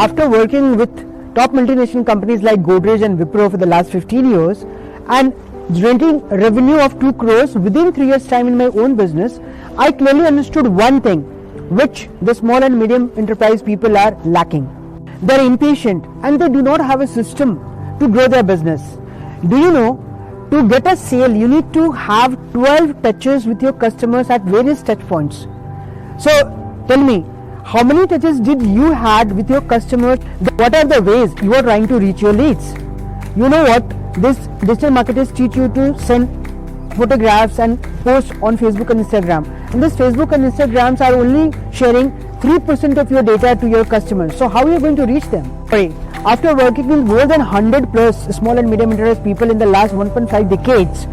After working with top multinational companies like Godrej and Wipro for the last 15 years and generating revenue of 2 crores within 3 years time in my own business, I clearly understood one thing which the small and medium enterprise people are lacking. They are impatient and they do not have a system to grow their business. Do you know, to get a sale you need to have 12 touches with your customers at various touch points. So tell me, how many touches did you had with your customers? What are the ways you are trying to reach your leads? You know what? This digital marketers teach you to send photographs and post on Facebook and Instagram. And this Facebook and Instagrams are only sharing 3% of your data to your customers. So how are you going to reach them? After working with more than 100 plus small and medium enterprise people in the last 1.5 decades,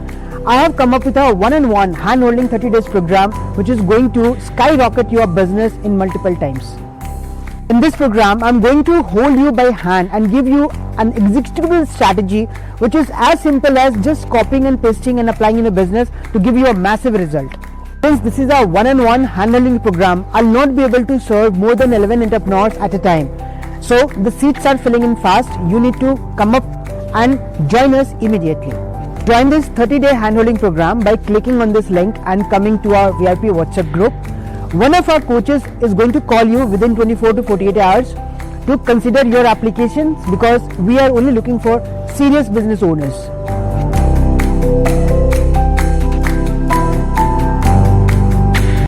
I have come up with a one-on-one hand-holding 30 days program which is going to skyrocket your business in multiple times. In this program, I am going to hold you by hand and give you an executable strategy which is as simple as just copying and pasting and applying in a business to give you a massive result. Since this is a one-on-one hand-holding program, I will not be able to serve more than 11 entrepreneurs at a time. So the seats are filling in fast. You need to come up and join us immediately. Join this 30-day hand-holding program by clicking on this link and coming to our VIP WhatsApp group. One of our coaches is going to call you within 24 to 48 hours to consider your applications because we are only looking for serious business owners.